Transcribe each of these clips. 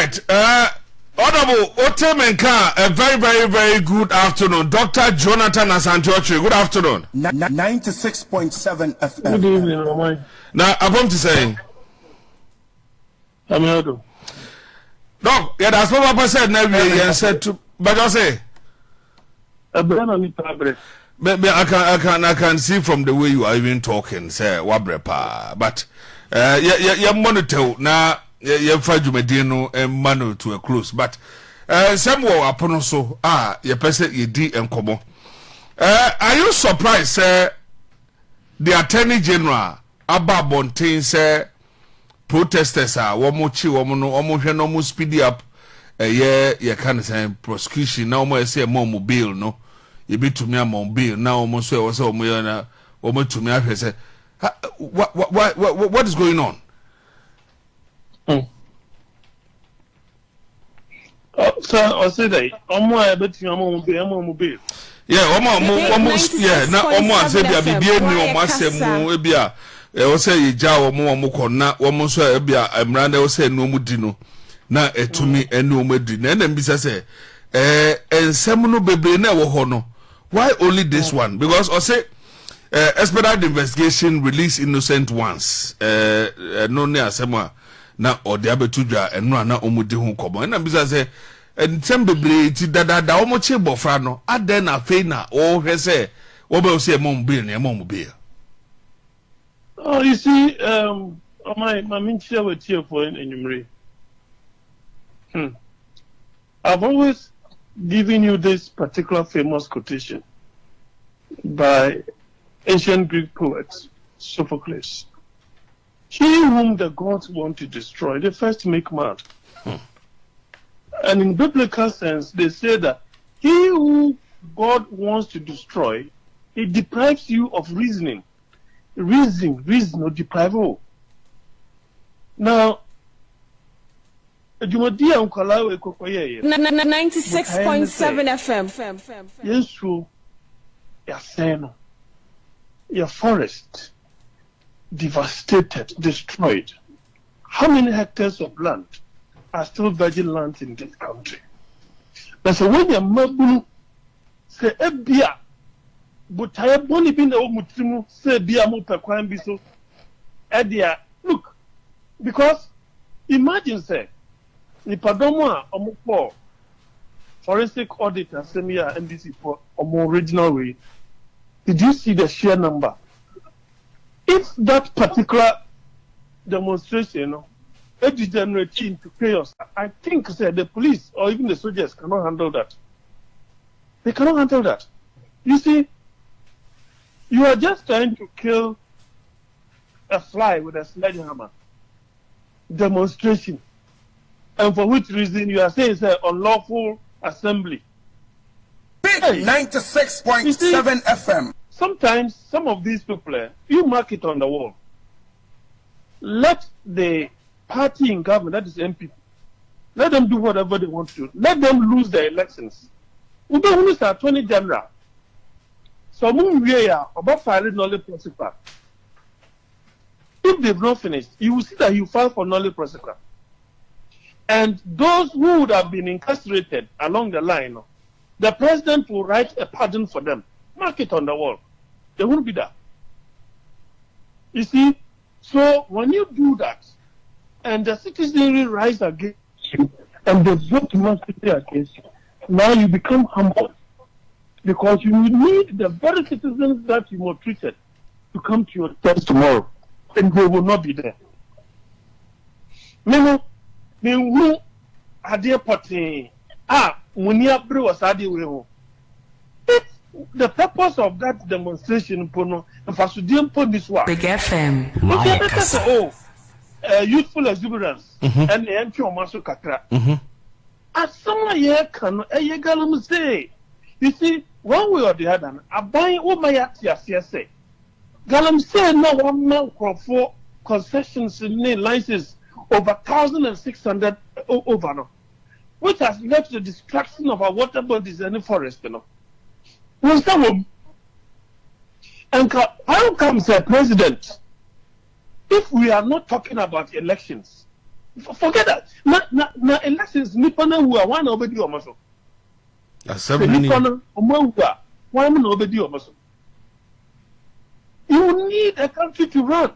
right. Honorable Otemenka, a very, very, very good afternoon. Dr. Jonathan Asantiochi, good afternoon. 96.7 FM. Good evening, Omar. Now, I'm going to say, I'm here. no, yeah, that's what Papa said. Now we said to, but I say, maybe I can see from the way you are even talking, say wabrepa. But you monitor now. You find you medino and manu to a close, but somewhere upon so you person you di and come. Are you surprised, sir? The Attorney General Abba Bontain say protesters are one more chi, one more speedy up. You can't say prosecution now. More say more mobile, no. You be to me a mobile now. Almost say also almost to me. I say, what is going on? So I say that I bet you I'm mobile. Yeah, almost yeah. Now almost say be new almost say mo ebia. O say ye ja omo kona almost say ebia emrande o say no mu di no. Na etumi enu omo di. Na dem bisa say ensem no bebre na wo ho no. Why only this one? Because I say expedite investigation release innocent ones. No ne asema na ode abetudwa enu ana omudi hu komo na bisa say ntem bebre ti dada omo che bofra no aden na fe na o hwe say wo be o say mom bill na mom bill. Oh, you see, my minister were here for enumerate. I've always given you this particular famous quotation by ancient Greek poet Sophocles. He whom the gods want to destroy, they first make mad. And in biblical sense, they say that he who God wants to destroy, it deprives you of reasoning. Reason or deprive you. Now, 96.7 FM. Yes, true. Your forest devastated, destroyed. How many hectares of land are still virgin land in this country? That's when your mabu say ebia, but I have only been able to say bia mo per crime be so. Edia, look, because imagine say, Nipadomo omo forensic audit and semi NDC for omo original way. Did you see the sheer number? If that particular demonstration degenerates into chaos, I think the police or even the soldiers cannot handle that. They cannot handle that. You see, you are just trying to kill a fly with a sledgehammer. Demonstration. And for which reason you are saying it's an unlawful assembly. 96.7 FM. Sometimes some of these people, you mark it on the wall. Let the party in government, that is MP, let them do whatever they want to. Let them lose their elections. We don't lose our 20 general. So we are about filing knowledge prosecutor. If they've not finished, you will see that you file for knowledge prosecutor. And those who would have been incarcerated along the line, the president will write a pardon for them. Mark it on the wall. They won't be there. You see, so when you do that, and the citizenry rise against you, and they vote massively against you, now you become humble. Because you need the very citizens that you maltreated to come to your test tomorrow, and they will not be there. Memo, who are there party? Munia Bre was adi we. The purpose of that demonstration, Pono, and Fasudian put this one. Big FM. Youthful exuberance and the entry of Masu Kakra. As someone here can a galam say, you see, one way or the other, I buy all my say. Galam say no one man for concessions in the licenses over 1,600 over now, which has led to the destruction of our water bodies and the forest, And how comes a president, if we are not talking about elections, Forget that. Na elections nipa na wu a one obedi omo so. Assembly. Nipa na omo wu a one na obedi omo so. You need a country to run.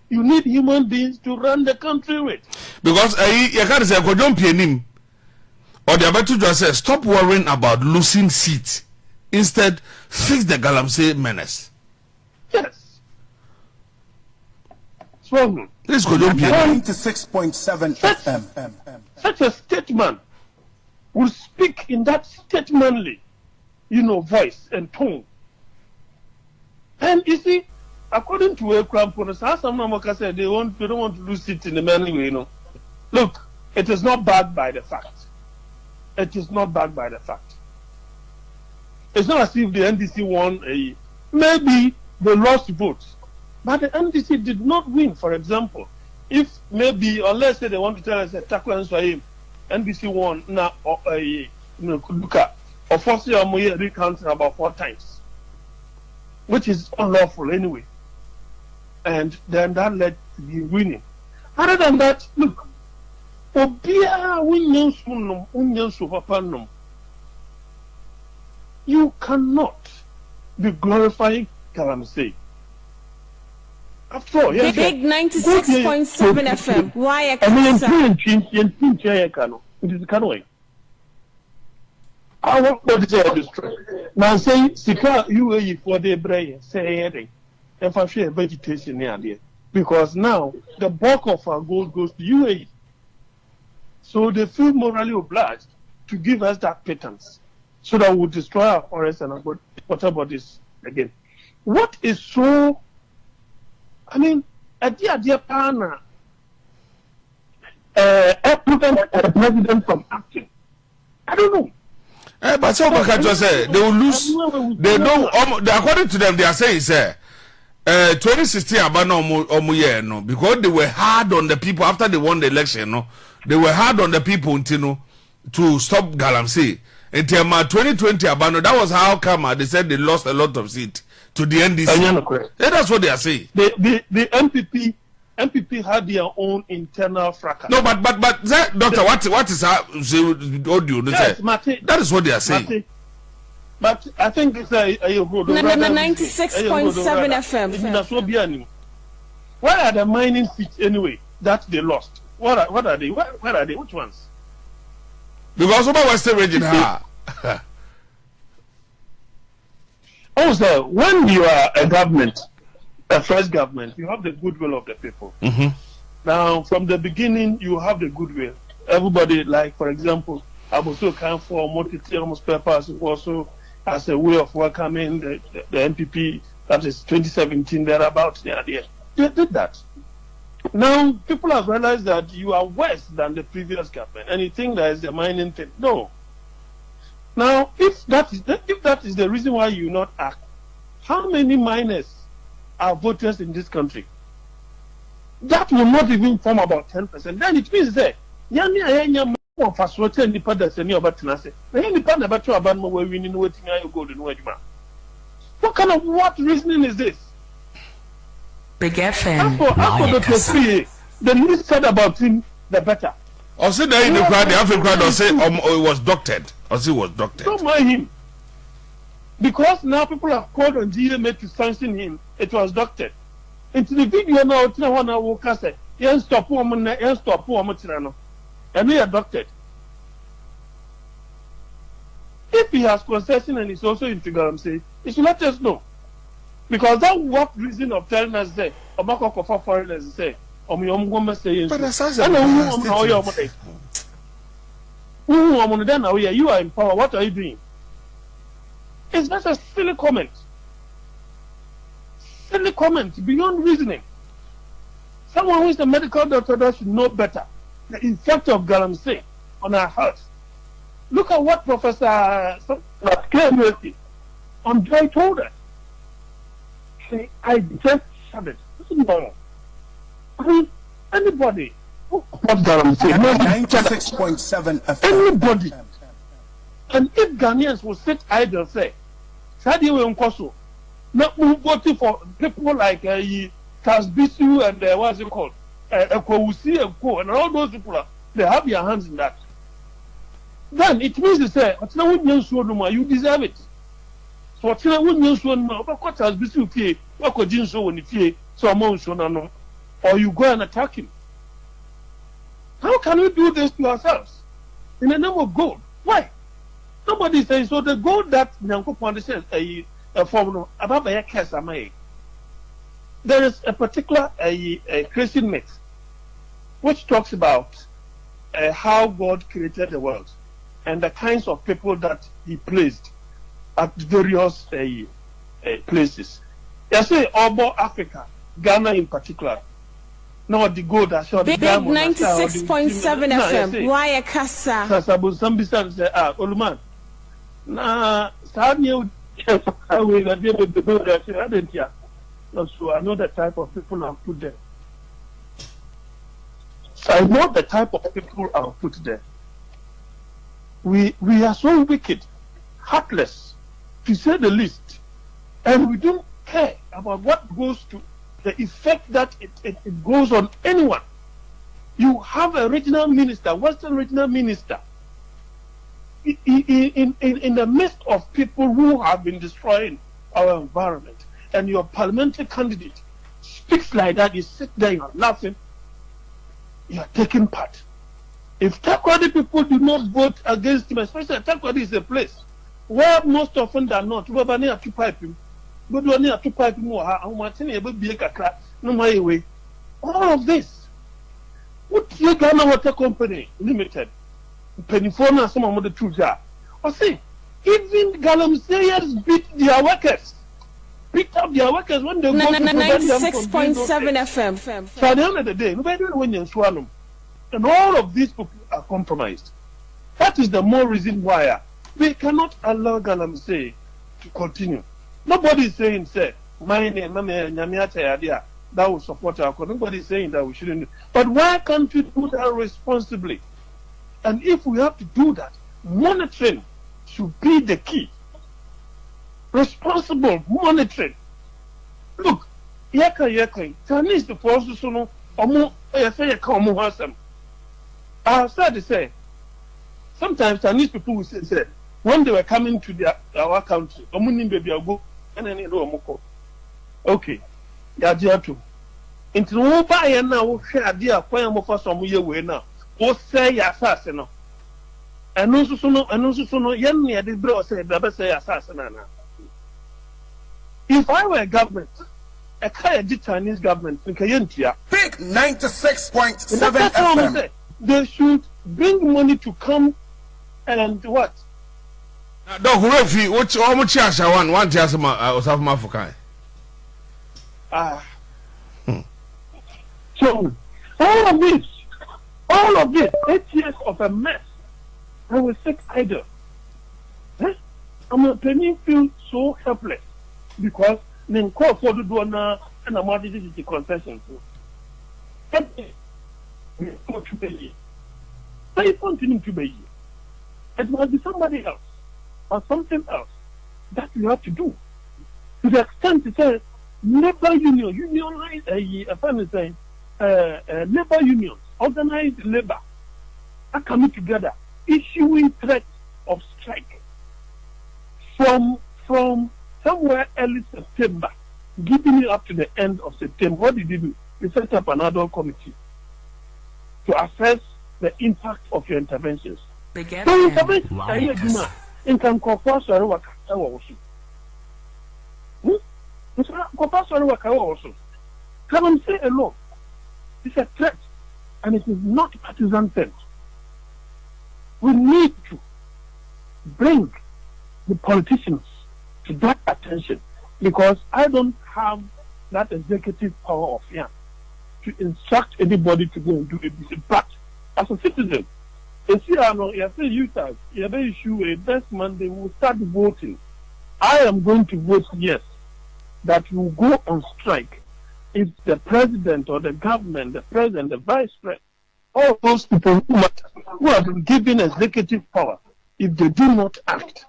You need human beings to run the country with. Because you can't say go jump him. Or the about to just say stop worrying about losing seats. Instead, fix the Galamsey menace. Yes. So, this go jump him. 96.7 FM. Such a statesman will speak in that statesmanly, voice and tone. And you see, according to a crampon, some said they don't want to lose it in the manly way, Look, it is not backed by the fact. It is not backed by the fact. It's not as if the NDC won maybe they lost votes, but the NDC did not win. For example, if maybe, or let's say they want to tell us that Taku and Swahim, NDC won now, look at, or force your recounting about 4 times, which is unlawful anyway. And then that led to the winning. Other than that, look, you cannot be glorifying Galamsey. After all, yes, Big 96.7 FM. Why a I want to say this. Now say Sika UAE for the brain, say anything. If I share vegetation near there. Because now the bulk of our gold goes to UAE. So they feel morally obliged to give us that pittance so that we'll destroy our forests and our water bodies again. What is so, a dear partner, prevent a president from acting? I don't know. But so just say they will lose. They don't. According to them, they are saying, 2016 no, because they were hard on the people after they won the election. No, they were hard on the people to stop Galamsey. Until 2020 abano, that was how come they said they lost a lot of seats to the NDC. Yeah, that's what they are saying. The MPP had their own internal fracas. No, but that, doctor, what is audio? Yes, Mate, that is what they are saying. Mate, but I think it's a 96.7 FM. Where are the mining seats anyway that they lost? What are they? Where are they? Which ones? Because over Western region, also, when you are a government, a first government, you have the goodwill of the people. Mm-hmm. Now, from the beginning, you have the goodwill. Everybody, like for example, I was so kind for multi-term papers also as a way of welcoming the MPP. That is 2017. Thereabouts, they did that. Now, people have realized that you are worse than the previous government, and you think that is the mining thing. No. Now, if that is the reason why you not act, how many miners are voters in this country? That will not even form about 10%. Then it means that what kind of what reasoning is this? Big FM. The least said about him, the better. Or say that in the crowd, the African crowd, or say it was doctored. Or say it was doctored. Don't mind him. Because now people have called on GMA to sanction him, it was doctored. Into the video now, I will cast it. Yes, stop woman, yes, stop woman, and we are doctored. If he has concession and is also into Galamsey, he should let us know. Because that what reason of telling us that Omako for foreigners say, woman say, but that's you are in power, what are you doing? It's just a silly comment. Silly comment beyond reasoning. Someone who is a medical doctor should know better the effect of Galamsey on our health. Look at what Professor K. Andre told us. I just said it. This is normal. I mean, anybody who supports Galamsey, 96.7 FM. Anybody. And if Ghanaians will sit idle, say, Sadi will Nkoso, not voting for people like Tasbisu and what's it called? Kwesi and Co, and all those people, they have their hands in that. Then it means to say, you deserve it. So what has been so or you go and attack him. How can we do this to ourselves? In the name of gold. Why? Nobody says so. The gold that Nyanko says a form about a case am I. There is a particular a Christian myth which talks about how God created the world and the kinds of people that He placed at various places. You say about Africa, Ghana in particular. No, the gold I saw the Big 96.7 FM. Why a casa? Sasabu Sambisan say, Oluman. Na Sanya I will deal with the gold that I didn't hear. So I know the type of people I've put there. So I know the type of people I've put there. We are so wicked, heartless, to say the least, and we don't care about what goes to the effect that it goes on anyone. You have a regional minister, Western regional minister, in the midst of people who have been destroying our environment, and your parliamentary candidate speaks like that. You sit there, you are laughing, you are taking part. If Takoradi people do not vote against him, especially Takoradi is a place where most often than not, all of this. What you Ghana Water Company Limited, Penifona, some of the truths are. Or see, even Galamseyers beat their workers. Picked up their workers when they go to 96.7 FM. So at the end of the day, nobody will win and swallow. And all of these people are compromised. That is the more reason why we cannot allow Galamsey to continue. Nobody is saying, say, my name, that will support our cause. Nobody is saying that we shouldn't. But why can't we do that responsibly? And if we have to do that, monitoring should be the key. Responsible monitoring. Look, Chinese the forces no I have said to say, sometimes Chinese people will say when they were coming to our country, okay, Yajiatu. Into no buy now, we'll share dear Quayamo for some year way now. Or say assassin. And also, young near the bro said, never say assassin. If I were a government, a kind of Chinese government in Kayentia, Big 96.7 FM. They should bring money to come and what? No, whoever which almost charge one just of Africa. So all of this, 8 years of a mess, I will sit idle. I'm not feel so helpless because then call for the donor and I'm not the concession. They continue to be. It must be somebody else or something else that you have to do. To the extent to say, labor unionize labor unions, organized labor are coming together, issuing threats of strike from somewhere early September, giving it up to the end of September. What did you do? You set up another committee to assess the impact of your interventions. So interventions in can compulsory work also. Compulsory work also. Come and say alone. It's a threat and it is not partisan threat. We need to bring the politicians to that attention because I don't have that executive power of to instruct anybody to go and do it. But as a citizen, you see, you issue a next Monday, we will start voting. I am going to vote yes, that we will go on strike if the president or the government, the president, the vice president, all those people who have been given executive power, if they do not act,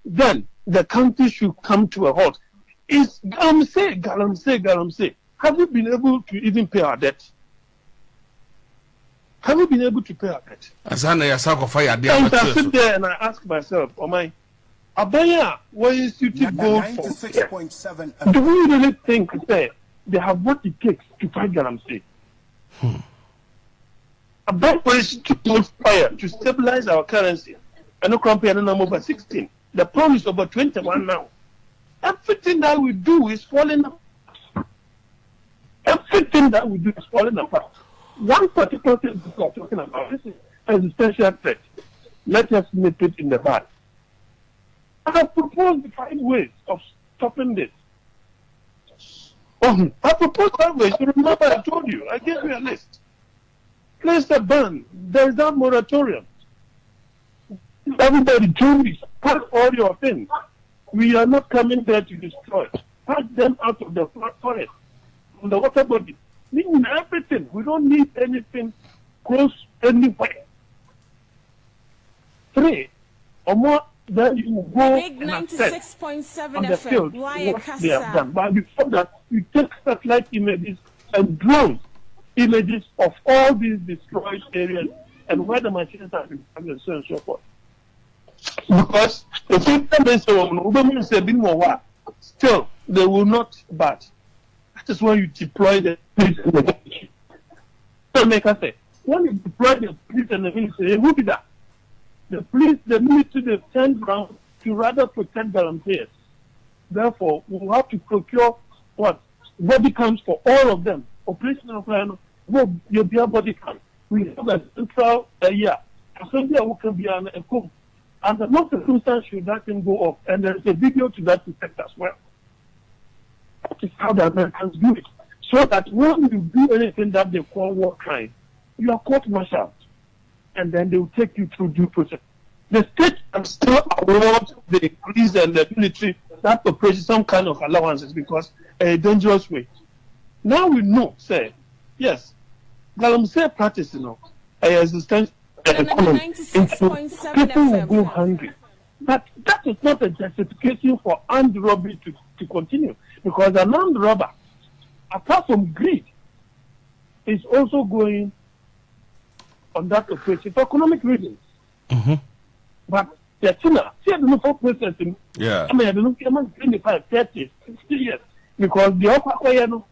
then the country should come to a halt. Is Galamsey, have we been able to even pay our debt? Have we been able to pay our debt? Asana ya sacrifice ade And I sit there and I ask myself, oh my, Abaya, what institute gold for? 96.7. Do we really think that they have what it takes to fight Galamsey? Abaya, what institute gold fire to stabilize our currency? And no compare the number over 16. The pound is over 21 now. Everything that we do is falling apart. Everything that we do is falling apart. One particular thing we are talking about, this is existential threat. Let us nip it in the bud. I have proposed 5 ways of stopping this. I proposed 5 ways. You remember I told you, I gave you a list. Place a ban. There is that moratorium. Everybody told me, pack all your things. We are not coming there to destroy. Pack them out of the forest, from the water body. Meaning everything. We don't need anything close anywhere. 3 or more, then you go Big and assess 96.7 on the field FM. what they have done. But before that, you take satellite images and drone images of all these destroyed areas and where the machines have been and so on and so forth. Because the people still they will not bat. That is when you deploy the police and the military. So make us say, when you deploy the police and the military, who be that? The police, the military, they send round to rather protect volunteers. Therefore, we will have to procure what? Body cams for all of them. Operational plan, your body cam. We have a central year. Assembly who can be an echo. And the most circumstance should that thing go off. And there is a video to that effect as well. That is how the Americans do it. So that when you do anything that they call war crime, you are court-martialed. And then they will take you through due process. The state can still award the police and the military that operation some kind of allowances because a dangerous way. Now we know, say, yes, Galamsey practice, existential economy. People will go hungry. But that is not a justification for armed robbery to continue. Because an armed robber, apart from greed, is also going on that operation for economic reasons. Mm-hmm. But the China, see, I don't know for processing. Yeah. I mean, I don't know, 25, 30, 60 years. Because the upper Koyano,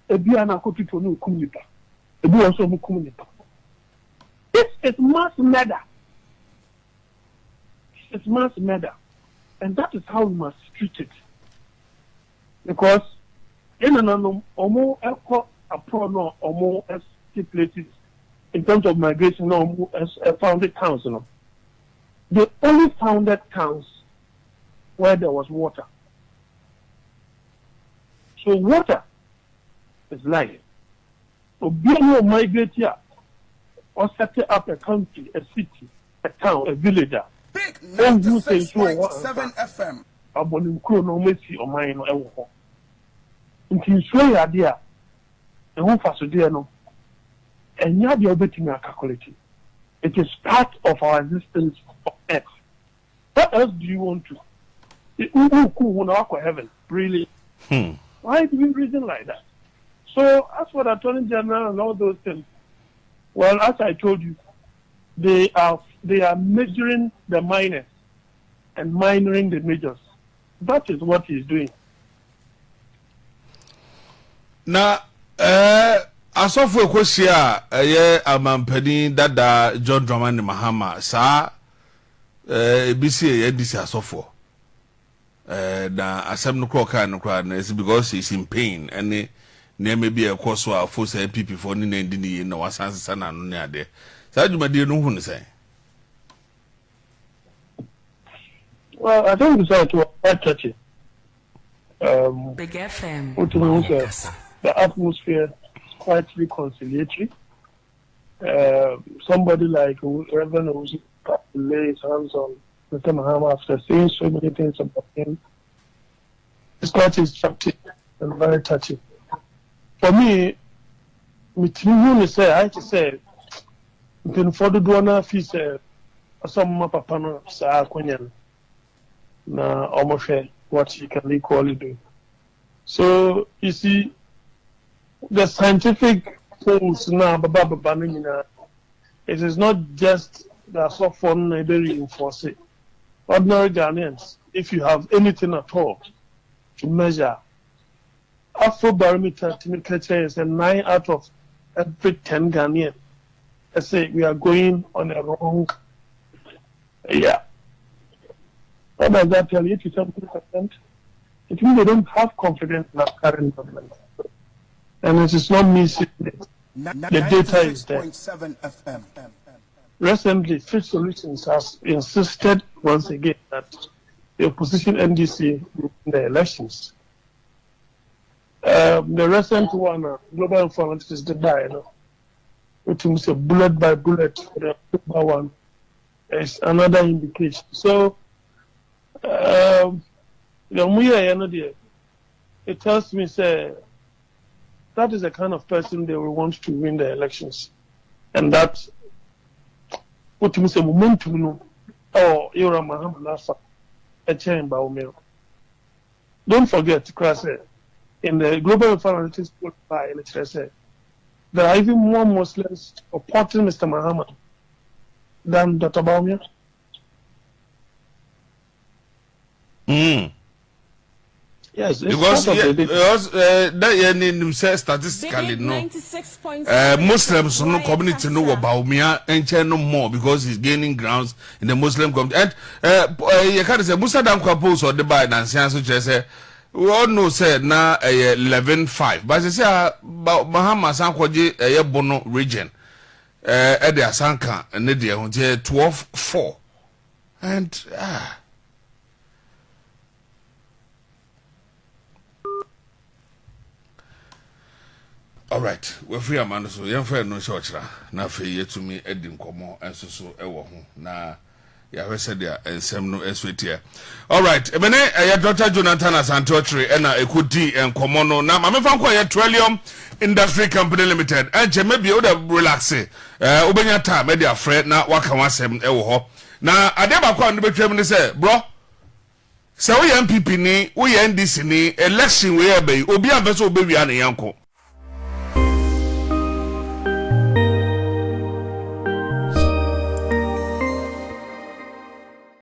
a Biana Kotu no Kumita, a Bua also Mukumita. It's mass murder. It's mass murder. And that is how we must treat it. Because in an almost a pro or places in terms of migration or founded towns, they only founded towns where there was water. So water is life. So being able to migrate here or set up a country, a city, a town, a villager. Big 96.7 FM. Abolimkro no mesi o man no ewo ho. Nti nsuo ya de a ehu fasode no enya de obetimi calculate. It is part of our existence on earth. What else do you want to? Who now heaven? Really? Why do we reason like that? So as for the Attorney General and all those things, well, as I told you, they are measuring the minors and minoring the majors. That is what he's doing. Now, asofo kwesi a amampani dada John Dramani Mahama sa ebisi ye disi asofo na asem no kroka no kra na is because he's in pain and na maybe a course wa for say PP for ni na ndi ni na wasanse na no ne ade sa dwumade no hu ne say. Well, I think it's quite touchy. Big FM. The atmosphere is quite reconciliatory. Somebody like Reverend Ozi lays hands on Mr. Mahama after saying so many things about him. It's quite instructive and very touching. For me, I have to say, for the donor fees, some papa no sa kwenyan na almost what he can equally do. So you see, the scientific polls now, It is not just the software very reinforce it. Ordinary Ghanaians, if you have anything at all to measure, Afrobarometer to make is a 9 out of every 10 Ghanaian. I say we are going on a wrong. Yeah. What does that tell you? 87%. It means they don't have confidence in our current government. And it is not me saying it. The data is there. FM. Recently, Fit Solutions has insisted once again that the opposition NDC will win the elections. The recent one, Global Informatics is the die, which means a bullet by bullet for the October one is another indication. So, it tells me, say, that is the kind of person they will want to win the elections. And that, what means a momentum, or Yura Mahamalafa, a chain Baumil. Don't forget, Krase, in the Global Informatics by NHS, there are even more Muslims supporting Mr. Muhammad than Dr. Baumil. Yes, because that say statistically no Muslims no community no about Baumia and no more because he's gaining grounds in the Muslim community. And you can't say Musa Dan Kwapos or the by Nancy so say we all know say na 11-5 but say Muhammad Sankwaji Bono region at the Asanka and the 12-4 and all right, we're free amanda so young friend no church na fe to me edim komo enso so ewo ho na ya we said ya ensem no eswetia. All right, ebene Dr. Jonathan Asantotre na ekudi enkomo no na mamefa nko Trillium Industry Company Limited enche maybe o da relax obenya time e dia frɛ na waka wasem ewo ho na ade ba kwa no betwam ni say bro say we MPP ni we NDC ni election we ebe obi ambe so obewia na yanko